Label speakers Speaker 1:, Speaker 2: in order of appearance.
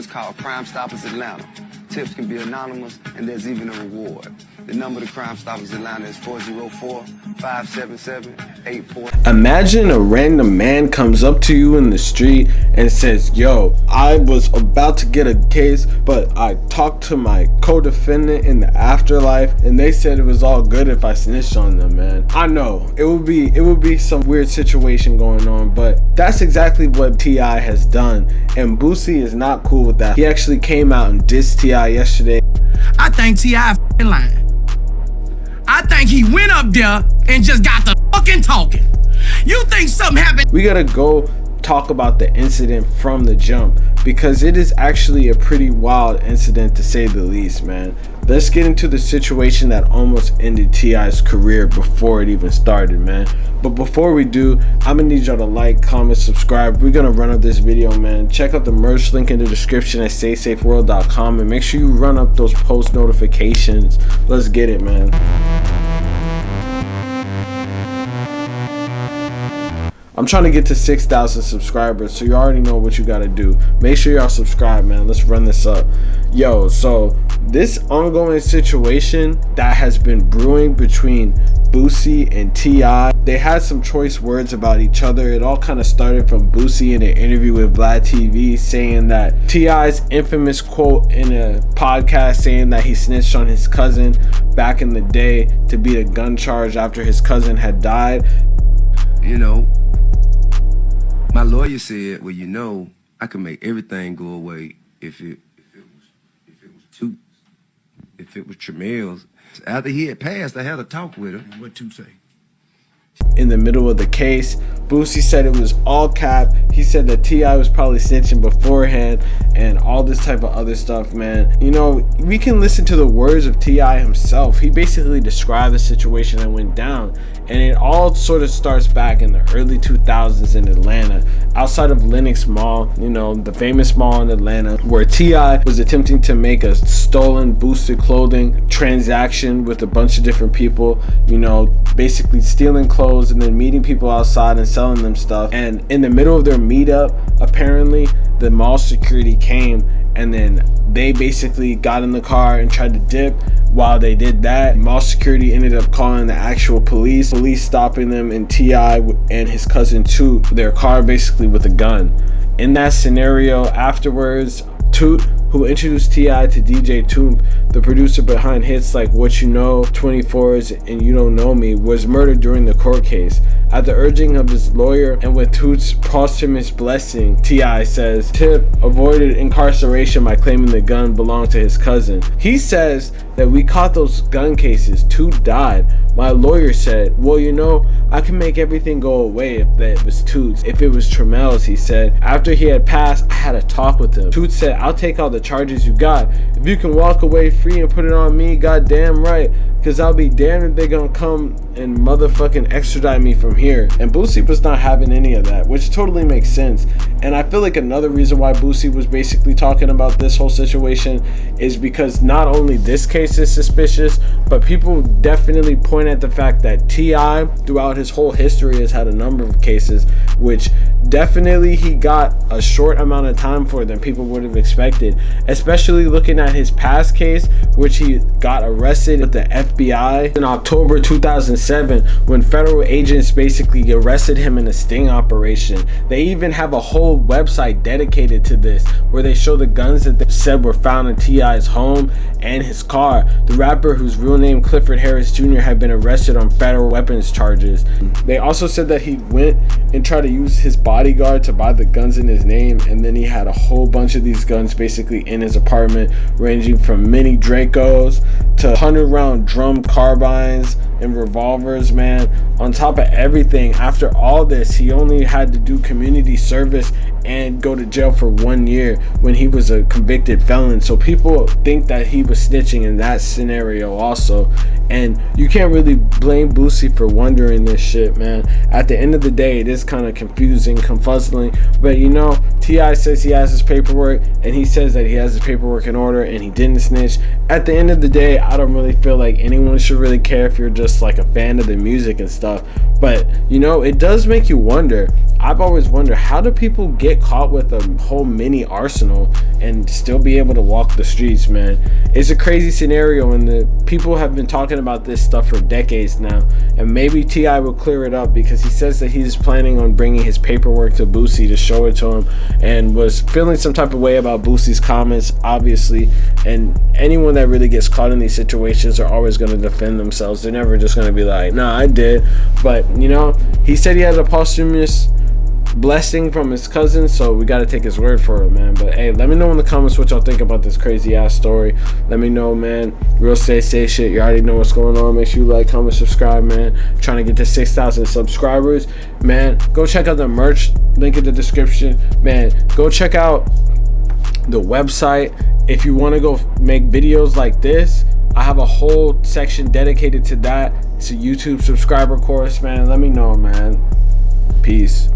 Speaker 1: is called Crime Stoppers Atlanta. Tips can be anonymous, and there's even a reward. The number to Crime Stoppers Atlanta is 404-577-84.
Speaker 2: Imagine a random man comes up to you in the street and says, yo, I was about to get a case, but I talked to my co-defendant in the afterlife, and they said it was all good if I snitched on them, man. I know, it would be some weird situation going on, but that's exactly what T.I. has done, and Boosie is not cool with that. He actually came out and dissed T.I. yesterday.
Speaker 3: I think T.I. lying. I think he went up there and just got the fucking talking. You think something happened?
Speaker 2: We gotta go talk about the incident from the jump, because it is actually a pretty wild incident to say the least, man. Let's get into the situation that almost ended T.I.'s career before it even started, man. But before we do, I'm gonna need y'all to like, comment, subscribe. We're gonna run up this video, man. Check out the merch link in the description at StaySafeWorld.com, and make sure you run up those post notifications. Let's get it, man. I'm trying to get to 6,000 subscribers, so you already know what you gotta do. Make sure y'all subscribe, man. Let's run this up. Yo, so this ongoing situation that has been brewing between Boosie and T.I., they had some choice words about each other. It all kind of started from Boosie in an interview with Vlad TV saying that T.I.'s infamous quote in a podcast saying that he snitched on his cousin back in the day to beat a gun charge after his cousin had died.
Speaker 1: You know, my lawyer said, well, you know, I can make everything go away if it was Tramel's. After he had passed, I had a talk with him.
Speaker 3: What to say?
Speaker 2: In the middle of the case, Boosie said it was all cap. He said that T.I. was probably snitching beforehand and all this type of other stuff, man. You know, we can listen to the words of T.I. himself. He basically described the situation that went down, and it all sort of starts back in the early 2000s in Atlanta, outside of Lenox Mall, you know, the famous mall in Atlanta, where T.I. was attempting to make a stolen boosted clothing transaction with a bunch of different people, you know, basically stealing clothes and then meeting people outside and selling them stuff. And in the middle of their meetup, apparently the mall security came, and then they basically got in the car and tried to dip. While they did that, mall security ended up calling the actual police stopping them, and T.I. and his cousin to their car basically with a gun. In that scenario, afterwards, Toot, who introduced T.I. to DJ Toomp, the producer behind hits like What You Know, 24's, and You Don't Know Me, was murdered during the court case. At the urging of his lawyer and with Toot's posthumous blessing, T.I. says Tip avoided incarceration by claiming the gun belonged to his cousin. He says that we caught those gun cases. Toot died. My lawyer said, well, you know, I can make everything go away if that was Toot's. If it was Tramel's, he said. After he had passed, I had a talk with him. Toot said, I'll take all the charges you got. If you can walk away free and put it on me, goddamn right. Cause I'll be damned if they gonna come and motherfucking extradite me from here. And Boosie was not having any of that, which totally makes sense. And I feel like another reason why Boosie was basically talking about this whole situation is because not only this case is suspicious, but people definitely point at the fact that T.I. throughout his whole history has had a number of cases, which definitely he got a short amount of time for than people would have expected, especially looking at his past case, which he got arrested with the FBI in October 2007 when federal agents basically arrested him in a sting operation. They even have a whole website dedicated to this where they show the guns that they said were found in T.I.'s home and his car. The rapper, whose real name Clifford Harris Jr., had been arrested on federal weapons charges. They also said that he went and tried to use his bodyguard to buy the guns in his name, and then he had a whole bunch of these guns basically in his apartment, ranging from mini Dracos to 100-round drum carbines and revolvers, man. On top of everything, after all this, he only had to do community service and go to jail for 1 year when he was a convicted felon. So people think that he was snitching in that scenario also, and you can't really blame Boosie for wondering this shit, man. At the end of the day, it is kind of confusing, confuzzling, but you know, T.I. says he has his paperwork, and he says that he has his paperwork in order and he didn't snitch. At the end of the day, I don't really feel like anyone should really care if you're just just like a fan of the music and stuff. But you know, it does make you wonder. I've always wondered, how do people get caught with a whole mini arsenal and still be able to walk the streets, man? It's a crazy scenario, and the people have been talking about this stuff for decades now. And maybe T.I. will clear it up, because he says that he's planning on bringing his paperwork to Boosie to show it to him, and was feeling some type of way about Boosie's comments, obviously. And anyone that really gets caught in these situations are always going to defend themselves. They're never just going to be like, nah, I did. But you know, he said he had a posthumous blessing from his cousin, so we got to take his word for it, man. But hey, let me know in the comments what y'all think about this crazy ass story. Let me know, man. Real say shit. You already know what's going on. Make sure you like, comment, subscribe, man. Trying to get to 6,000 subscribers, man. Go check out the merch, link in the description, man. Go check out the website if you want to go make videos like this. I have a whole section dedicated to that. It's a YouTube subscriber course, man. Let me know, man. Peace.